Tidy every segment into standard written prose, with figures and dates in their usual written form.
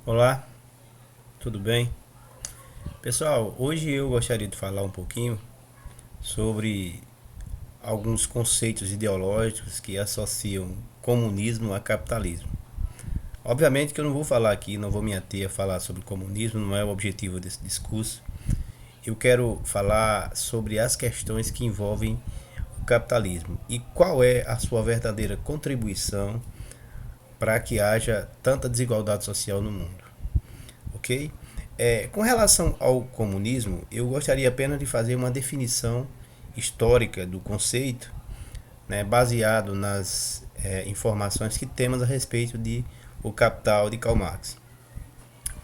Olá, tudo bem? Pessoal, hoje eu gostaria de falar um pouquinho sobre alguns conceitos ideológicos que associam comunismo a capitalismo. Obviamente que eu não vou falar aqui, não vou me ater a falar sobre comunismo, não é o objetivo desse discurso. Eu quero falar sobre as questões que envolvem o capitalismo e qual é a sua verdadeira contribuição para que haja tanta desigualdade social no mundo. Ok? Com relação ao comunismo, eu gostaria apenas de fazer uma definição histórica do conceito, né, baseado nas informações que temos a respeito de O Capital de Karl Marx.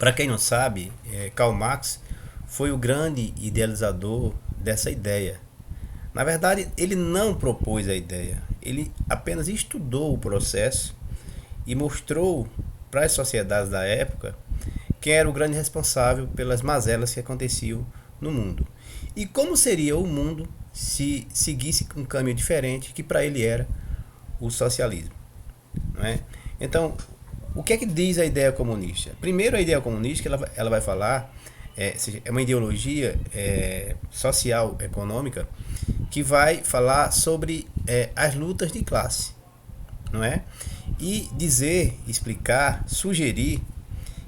Para quem não sabe, Karl Marx foi o grande idealizador dessa ideia. Na verdade, ele não propôs a ideia, ele apenas estudou o processo e mostrou para as sociedades da época quem era o grande responsável pelas mazelas que aconteciam no mundo. E como seria o mundo se seguisse um caminho diferente que para ele era o socialismo. Não é? Então, o que é que diz a ideia comunista? Primeiro, a ideia comunista ela vai falar, é uma ideologia social, econômica, que vai falar sobre as lutas de classe, não é? E dizer, explicar, sugerir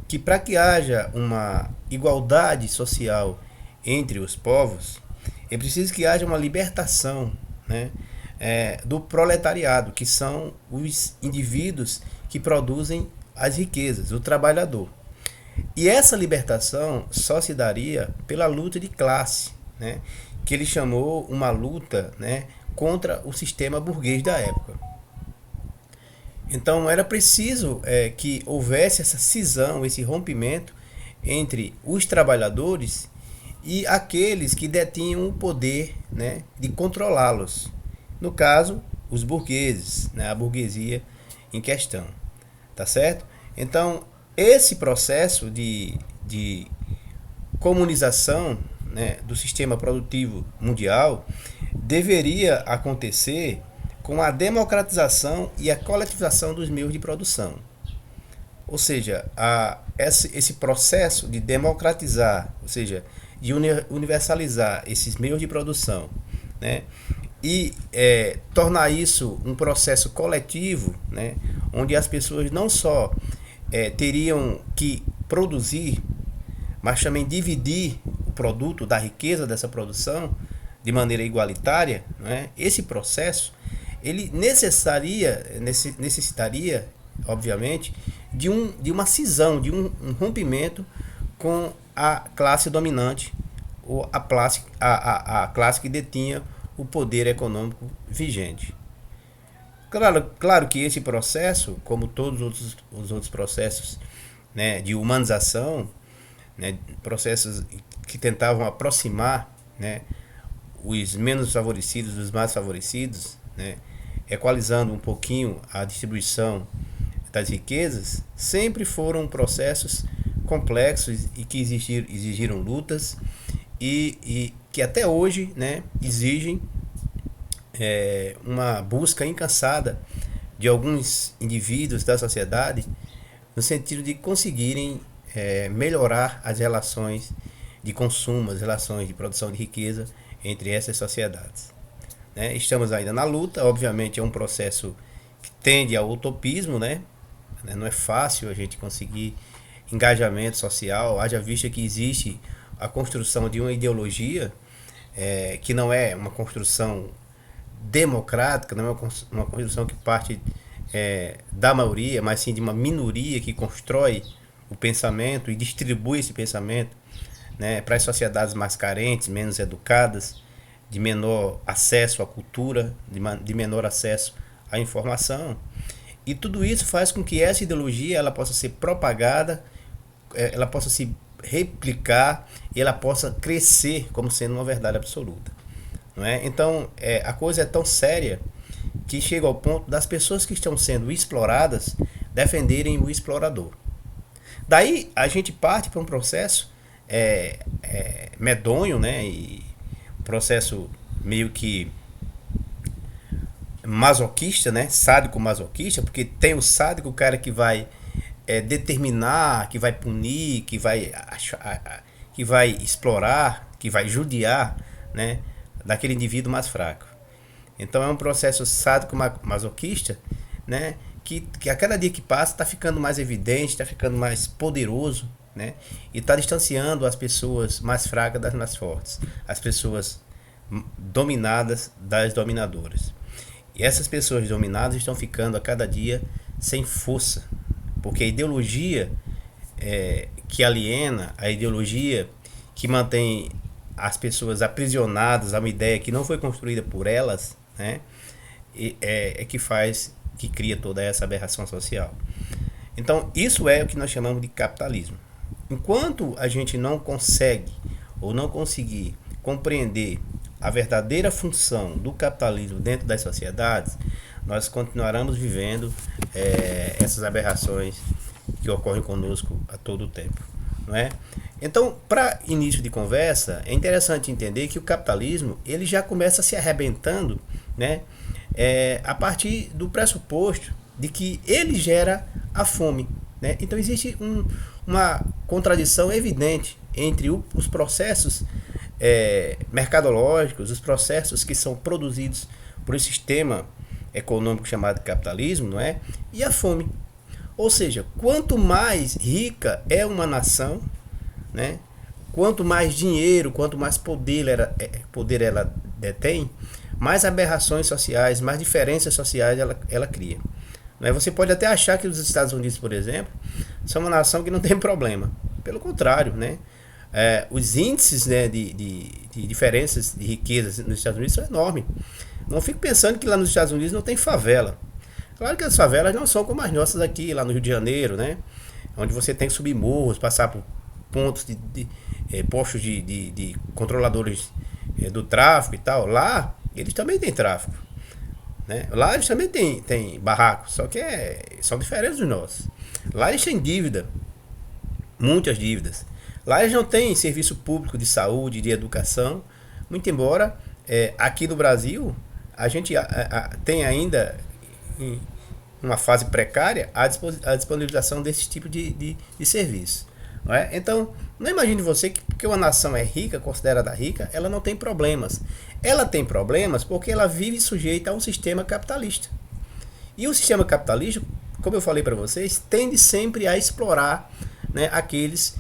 que para que haja uma igualdade social entre os povos, é preciso que haja uma libertação, né, do proletariado, que são os indivíduos que produzem as riquezas, o trabalhador. E essa libertação só se daria pela luta de classe, né, que ele chamou uma luta, né, contra o sistema burguês da época. Então era preciso que houvesse essa cisão, esse rompimento entre os trabalhadores e aqueles que detinham o poder, né, de controlá-los. No caso, os burgueses, né, a burguesia em questão. Tá certo? Então, esse processo de comunização, né, do sistema produtivo mundial deveria acontecer com a democratização e a coletivização dos meios de produção. Ou seja, esse processo de democratizar, ou seja, de universalizar esses meios de produção, né, e tornar isso um processo coletivo, né, onde as pessoas não só teriam que produzir, mas também dividir o produto da riqueza dessa produção de maneira igualitária, né, esse processo ele necessitaria, obviamente, de uma cisão, de um rompimento com a classe dominante, ou a classe que detinha o poder econômico vigente. Claro que esse processo, como todos os outros processos, né, de humanização, né, processos que tentavam aproximar, né, os menos favorecidos dos mais favorecidos, né, equalizando um pouquinho a distribuição das riquezas, sempre foram processos complexos e que exigiram lutas e que até hoje, né, exigem uma busca incansada de alguns indivíduos da sociedade no sentido de conseguirem melhorar as relações de consumo, as relações de produção de riqueza entre essas sociedades. Né? Estamos ainda na luta, obviamente é um processo que tende ao utopismo, né? Não é fácil a gente conseguir engajamento social, haja vista que existe a construção de uma ideologia que não é uma construção democrática, não é uma construção que parte da maioria, mas sim de uma minoria que constrói o pensamento e distribui esse pensamento, né, para as sociedades mais carentes, menos educadas, de menor acesso à cultura, de menor acesso à informação. E tudo isso faz com que essa ideologia ela possa ser propagada, ela possa se replicar e ela possa crescer como sendo uma verdade absoluta. Não é? Então, a coisa é tão séria que chega ao ponto das pessoas que estão sendo exploradas defenderem o explorador. Daí a gente parte para um processo medonho, né? E um processo meio que masoquista, né? Sádico masoquista, porque tem o sádico, o cara que vai determinar, que vai punir, que vai explorar, que vai judiar, né, daquele indivíduo mais fraco. Então é um processo sádico masoquista, né, que a cada dia que passa está ficando mais evidente, está ficando mais poderoso, né, e está distanciando as pessoas mais fracas das mais fortes, as pessoas dominadas das dominadoras. E essas pessoas dominadas estão ficando a cada dia sem força, porque a ideologia que aliena, a ideologia que mantém as pessoas aprisionadas a uma ideia que não foi construída por elas, né, que cria toda essa aberração social. Então, isso é o que nós chamamos de capitalismo. Enquanto a gente não consegue ou não conseguir compreender a verdadeira função do capitalismo dentro das sociedades, nós continuaremos vivendo essas aberrações que ocorrem conosco a todo o tempo, não é? Então, para início de conversa, é interessante entender que o capitalismo ele já começa se arrebentando, né, a partir do pressuposto de que ele gera a fome, né? Então existe uma contradição evidente entre os processos mercadológicos, os processos que são produzidos por esse sistema econômico chamado capitalismo, não é? E a fome. Ou seja, quanto mais rica é uma nação, né? Quanto mais dinheiro, quanto mais poder ela detém, mais aberrações sociais, mais diferenças sociais ela cria. Né? Você pode até achar que os Estados Unidos, por exemplo, são uma nação que não tem problema. Pelo contrário, né? Os índices, né, de diferenças de riquezas nos Estados Unidos são enormes. Não fico pensando que lá nos Estados Unidos não tem favela. Claro que as favelas não são como as nossas aqui, lá no Rio de Janeiro, né? Onde você tem que subir morros, passar por pontos postos de controladores do tráfico e tal. Lá, eles também têm tráfico. Né? Lá eles também têm barracos, só que são diferentes dos nossos. Lá eles têm dívida, muitas dívidas. Lá eles não têm serviço público de saúde, de educação, muito embora aqui no Brasil a gente tem ainda em uma fase precária a disponibilização desse tipo de serviço. Não é? Então, não imagine você que porque uma nação é rica, considerada rica, ela não tem problemas. Ela tem problemas porque ela vive sujeita a um sistema capitalista. E o sistema capitalista, como eu falei para vocês, tende sempre a explorar, né, aqueles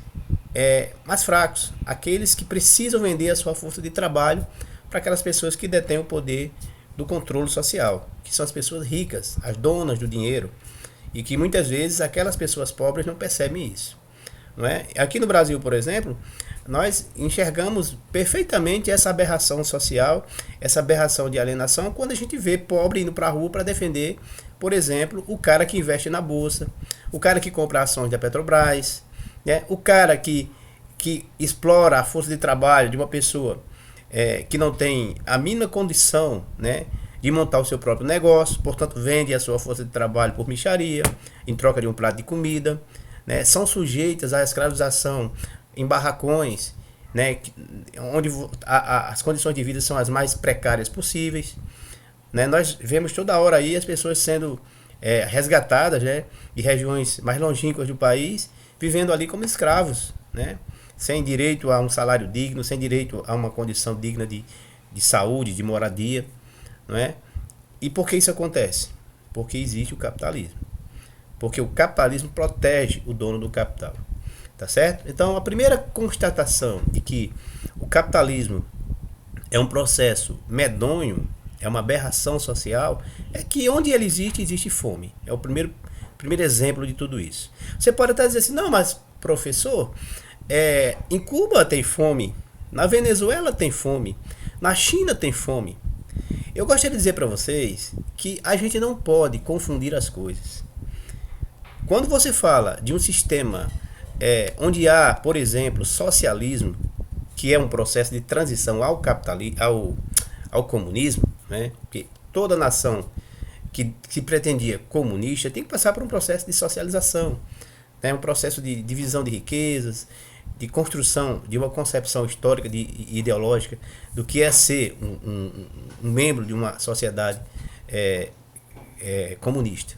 mais fracos, aqueles que precisam vender a sua força de trabalho para aquelas pessoas que detêm o poder do controle social, que são as pessoas ricas, as donas do dinheiro, e que muitas vezes aquelas pessoas pobres não percebem isso. Não é? Aqui no Brasil, por exemplo, nós enxergamos perfeitamente essa aberração social, essa aberração de alienação, quando a gente vê pobre indo para a rua para defender, por exemplo, o cara que investe na bolsa, o cara que compra ações da Petrobras, né? O cara que explora a força de trabalho de uma pessoa que não tem a mínima condição, né, de montar o seu próprio negócio, portanto vende a sua força de trabalho por mixaria, em troca de um prato de comida. Né, são sujeitas à escravização em barracões, né, onde as condições de vida são as mais precárias possíveis. Né, nós vemos toda hora aí as pessoas sendo resgatadas, né, de regiões mais longínquas do país, vivendo ali como escravos, né, sem direito a um salário digno, sem direito a uma condição digna de saúde, de moradia. Não é? E por que isso acontece? Porque existe o capitalismo. Porque o capitalismo protege o dono do capital. Tá certo? Então, a primeira constatação de que o capitalismo é um processo medonho, é uma aberração social, é que onde ele existe, existe fome. É o primeiro exemplo de tudo isso. Você pode até dizer assim, não, mas professor, em Cuba tem fome, na Venezuela tem fome, na China tem fome. Eu gostaria de dizer para vocês que a gente não pode confundir as coisas. Quando você fala de um sistema onde há, por exemplo, socialismo, que é um processo de transição ao capitalismo, ao comunismo, né? Porque toda nação que se pretendia comunista tem que passar por um processo de socialização, né? Um processo de divisão de riquezas, de construção de uma concepção histórica e ideológica do que é ser um membro de uma sociedade comunista,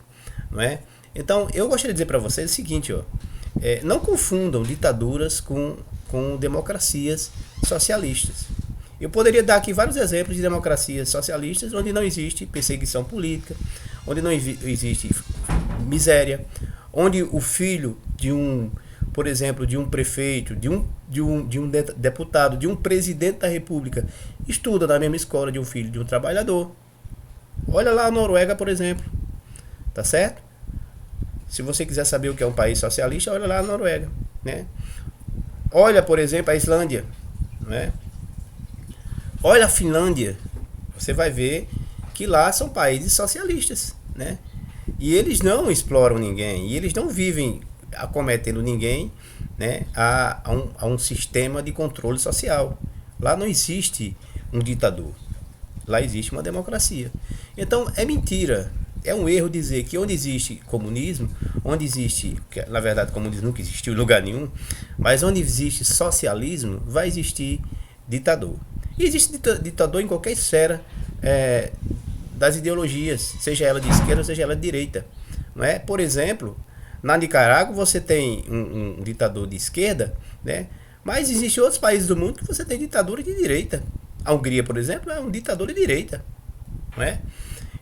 não é? Então, eu gostaria de dizer para vocês o seguinte, ó, não confundam ditaduras com democracias socialistas. Eu poderia dar aqui vários exemplos de democracias socialistas onde não existe perseguição política, onde não existe miséria, onde o filho de um, por exemplo, de um prefeito, de um deputado, de um presidente da república, estuda na mesma escola de um filho de um trabalhador. Olha lá a Noruega, por exemplo. Tá certo? Se você quiser saber o que é um país socialista, olha lá a Noruega, né? Olha, por exemplo, a Islândia, né? Olha a Finlândia. Você vai ver que lá são países socialistas, né? E eles não exploram ninguém, e eles não vivem acometendo ninguém, né, a um sistema de controle social. Lá não existe um ditador. Lá existe uma democracia. Então é mentira, é um erro dizer que onde existe comunismo, onde existe, na verdade comunismo nunca existiu em lugar nenhum, mas onde existe socialismo, vai existir ditador. E existe ditador em qualquer esfera das ideologias, seja ela de esquerda, seja ela de direita. Não é? Por exemplo, na Nicarágua você tem um ditador de esquerda, né? Mas existem outros países do mundo que você tem ditadura de direita. A Hungria, por exemplo, é um ditador de direita. Não é?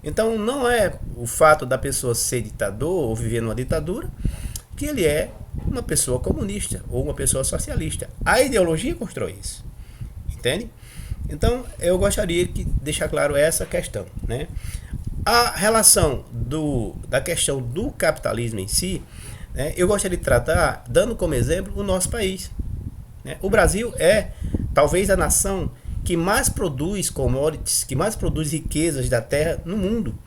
Então não é o fato da pessoa ser ditador ou viver numa ditadura que ele é uma pessoa comunista ou uma pessoa socialista. A ideologia constrói isso. Entende? Então eu gostaria de deixar claro essa questão, né? A relação da questão do capitalismo em si, né, eu gostaria de tratar dando como exemplo o nosso país, né? O Brasil é talvez a nação que mais produz commodities, que mais produz riquezas da terra no mundo,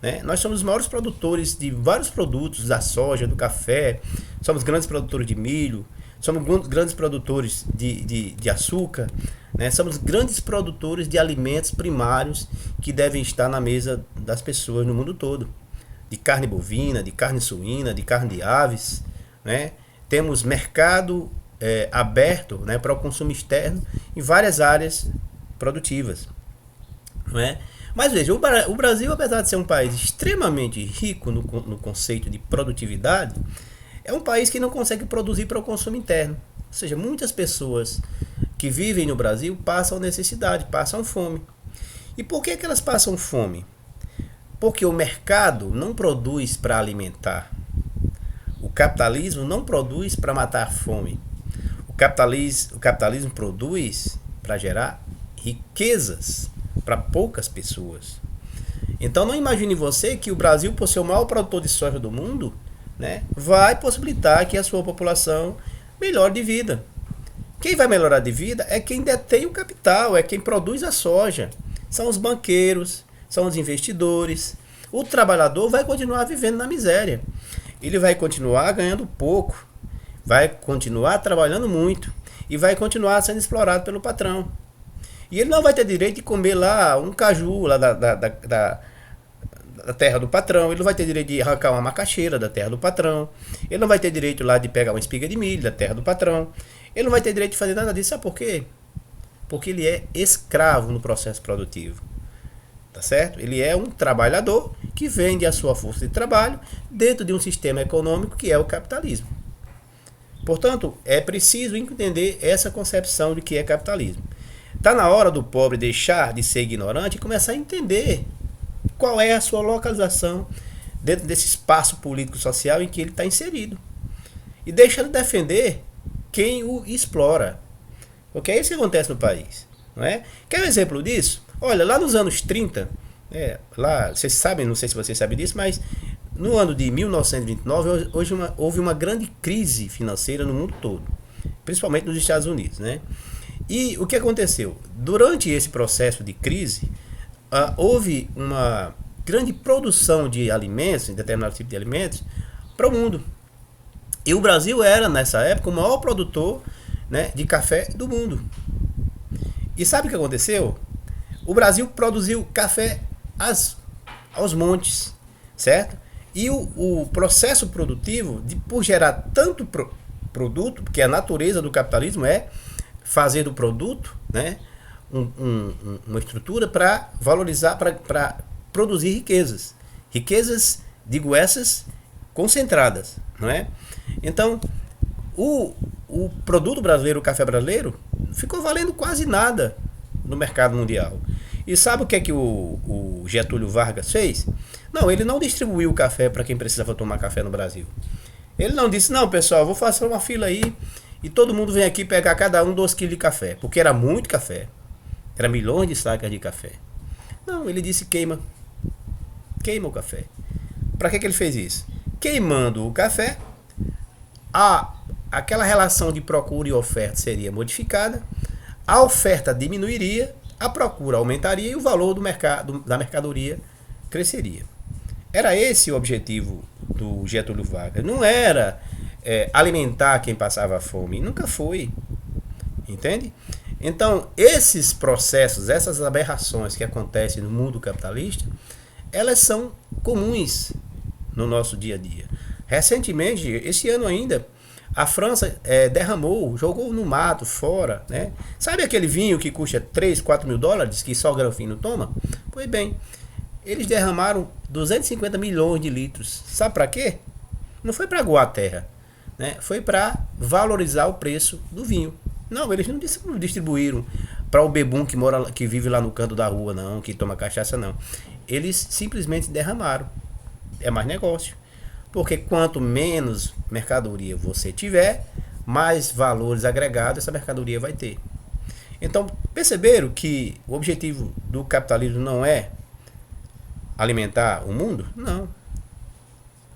né? Nós somos os maiores produtores de vários produtos, da soja, do café, somos grandes produtores de milho, somos grandes produtores de açúcar, né? Somos grandes produtores de alimentos primários que devem estar na mesa das pessoas no mundo todo. De carne bovina, de carne suína, de carne de aves, né? Temos mercado aberto, né, para o consumo externo em várias áreas produtivas. Não é? Mas veja, o Brasil, apesar de ser um país extremamente rico no conceito de produtividade, é um país que não consegue produzir para o consumo interno. Ou seja, muitas pessoas que vivem no Brasil passam necessidade, passam fome. E por que elas passam fome? Porque o mercado não produz para alimentar. O capitalismo não produz para matar a fome. O capitalismo produz para gerar riquezas para poucas pessoas. Então não imagine você que o Brasil, por ser o maior produtor de soja do mundo, né, vai possibilitar que a sua população melhore de vida. Quem vai melhorar de vida é quem detém o capital, é quem produz a soja. São os banqueiros, são os investidores. O trabalhador vai continuar vivendo na miséria. Ele vai continuar ganhando pouco, vai continuar trabalhando muito e vai continuar sendo explorado pelo patrão. E ele não vai ter direito de comer lá um caju lá da terra do patrão, ele não vai ter direito de arrancar uma macaxeira da terra do patrão, ele não vai ter direito lá de pegar uma espiga de milho da terra do patrão, ele não vai ter direito de fazer nada disso. Sabe por quê? Porque ele é escravo no processo produtivo. Tá certo? Ele é um trabalhador que vende a sua força de trabalho dentro de um sistema econômico que é o capitalismo. Portanto, é preciso entender essa concepção de que é capitalismo. Está na hora do pobre deixar de ser ignorante e começar a entender qual é a sua localização dentro desse espaço político-social em que ele está inserido. E deixar de defender quem o explora. Porque é isso que acontece no país. Não é? Quer um exemplo disso? Olha, lá nos anos 30, lá, vocês sabem, não sei se vocês sabem disso, mas no ano de 1929 houve uma grande crise financeira no mundo todo, principalmente nos Estados Unidos, né? E o que aconteceu? Durante esse processo de crise, houve uma grande produção de alimentos, em determinado tipo de alimentos, para o mundo. E o Brasil era, nessa época, o maior produtor, né, de café do mundo. E sabe o que aconteceu? O Brasil produziu café aos montes, certo? E o processo produtivo, por gerar tanto produto, porque a natureza do capitalismo é fazer do produto, né, uma estrutura para valorizar, para produzir riquezas. Riquezas, digo essas, concentradas, não é? Então, o produto brasileiro, o café brasileiro, ficou valendo quase nada no mercado mundial. E sabe o que é que o Getúlio Vargas fez? Não, ele não distribuiu o café para quem precisava tomar café no Brasil. Ele não disse, não, pessoal, vou fazer uma fila aí e todo mundo vem aqui pegar cada um 2 quilos de café. Porque era muito café. Era milhões de sacas de café. Não, ele disse queima o café. Para que ele fez isso? Queimando o café, aquela relação de procura e oferta seria modificada, a oferta diminuiria, a procura aumentaria e o valor da mercadoria cresceria. Era esse o objetivo do Getúlio Vargas. Não era alimentar quem passava fome. Nunca foi. Entende? Então, esses processos, essas aberrações que acontecem no mundo capitalista, elas são comuns no nosso dia a dia. Recentemente, esse ano ainda, a França derramou, jogou no mato, fora, né? Sabe aquele vinho que custa 3, 4 mil dólares, que só granfino toma? Pois bem, eles derramaram 250 milhões de litros. Sabe para quê? Não foi para aguar a terra, né? Foi para valorizar o preço do vinho. Não, eles não distribuíram para o bebum que vive lá no canto da rua, não, que toma cachaça, não. Eles simplesmente derramaram. É mais negócio. Porque quanto menos mercadoria você tiver, mais valores agregados essa mercadoria vai ter. Então, perceberam que o objetivo do capitalismo não é alimentar o mundo? Não.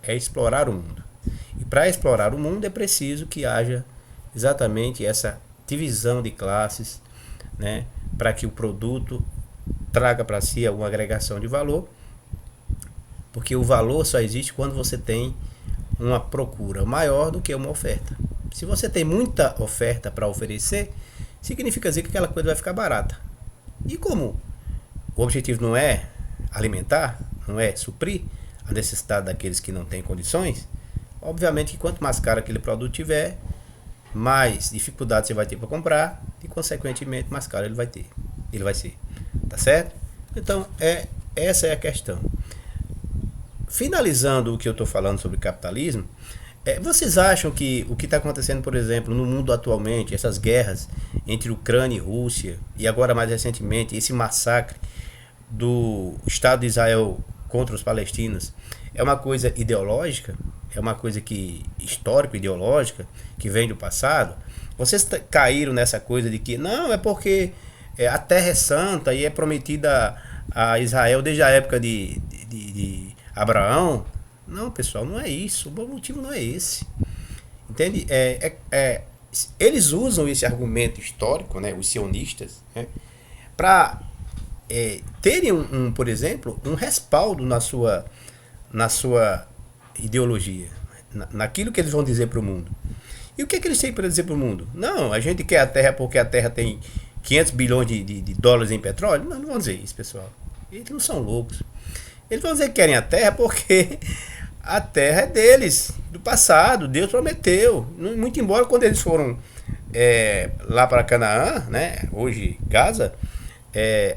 É explorar o mundo. E para explorar o mundo é preciso que haja exatamente essa divisão de classes, né, para que o produto traga para si alguma agregação de valor, porque o valor só existe quando você tem uma procura maior do que uma oferta. Se você tem muita oferta para oferecer, significa dizer que aquela coisa vai ficar barata. E como o objetivo não é alimentar, não é suprir a necessidade daqueles que não têm condições, obviamente que quanto mais caro aquele produto tiver, mais dificuldade você vai ter para comprar e consequentemente mais caro ele vai ser, tá certo? Então essa é a questão. Finalizando o que eu estou falando sobre capitalismo, vocês acham que o que está acontecendo, por exemplo, no mundo atualmente, essas guerras entre Ucrânia e Rússia e agora mais recentemente esse massacre do Estado de Israel contra os palestinos, é uma coisa ideológica? É uma coisa histórico-ideológica, que vem do passado? Vocês caíram nessa coisa de que não, é porque a terra é santa e é prometida a Israel desde a época de Abraão? Não, pessoal, não é isso. O motivo não é esse. Entende? Eles usam esse argumento histórico, né, os sionistas, né, para terem, por exemplo, um respaldo na sua ideologia, naquilo que eles vão dizer para o mundo. E o que eles têm para dizer para o mundo? Não, a gente quer a terra porque a terra tem 500 bilhões de dólares em petróleo? Não vão dizer isso, pessoal. Eles não são loucos. Eles vão dizer que querem a terra porque a terra é deles, do passado. Deus prometeu. Muito embora quando eles foram lá para Canaã, né, hoje Gaza,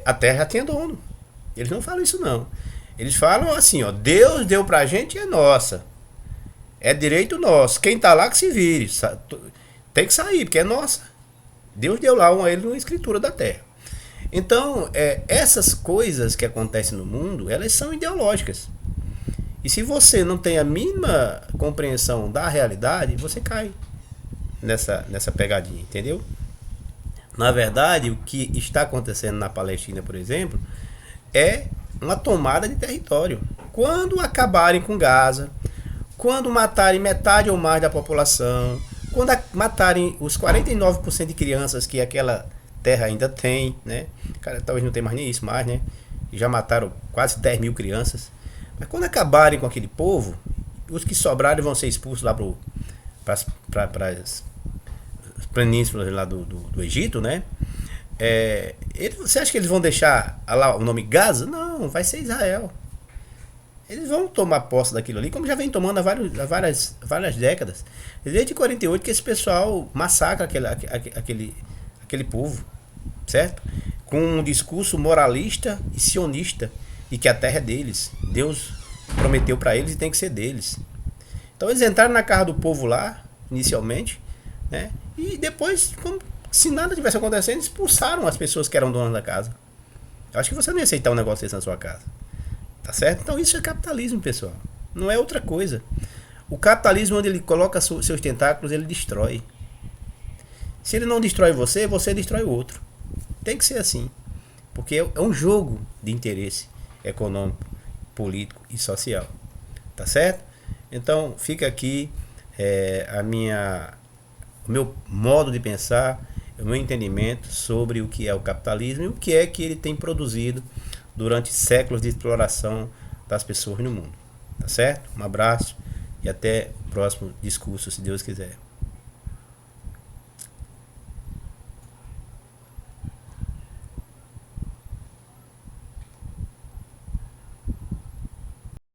a terra já tinha dono. Eles não falam isso não. Eles falam assim, ó, Deus deu pra gente e é nossa. É direito nosso. Quem tá lá que se vire. Tem que sair, porque é nossa. Deus deu lá a ele uma escritura da terra. Então, essas coisas que acontecem no mundo, elas são ideológicas. E se você não tem a mínima compreensão da realidade, você cai nessa pegadinha, entendeu? Na verdade, o que está acontecendo na Palestina, por exemplo, é uma tomada de território. Quando acabarem com Gaza, quando matarem metade ou mais da população, quando matarem os 49% de crianças que aquela terra ainda tem, né? Cara, talvez não tenha mais nem isso mais, né? Já mataram quase 10 mil crianças. Mas quando acabarem com aquele povo, os que sobrarem vão ser expulsos lá para as penínsulas lá do Egito, né? Você acha que eles vão deixar lá o nome Gaza? Não, vai ser Israel. Eles vão tomar posse daquilo ali, como já vem tomando há várias décadas. Desde 48 que esse pessoal massacra aquele povo, certo? Com um discurso moralista e sionista, e que a terra é deles. Deus prometeu para eles e tem que ser deles. Então eles entraram na casa do povo lá, inicialmente, né? E depois, como se nada tivesse acontecendo, expulsaram as pessoas que eram donas da casa. Eu acho que você não ia aceitar um negócio desse na sua casa. Tá certo? Então isso é capitalismo, pessoal. Não é outra coisa. O capitalismo, onde ele coloca seus tentáculos, ele destrói. Se ele não destrói você, você destrói o outro. Tem que ser assim. Porque é um jogo de interesse econômico, político e social. Tá certo? Então fica aqui o meu modo de pensar, o meu entendimento sobre o que é o capitalismo e o que é que ele tem produzido durante séculos de exploração das pessoas no mundo. Tá certo? Um abraço e até o próximo discurso, se Deus quiser.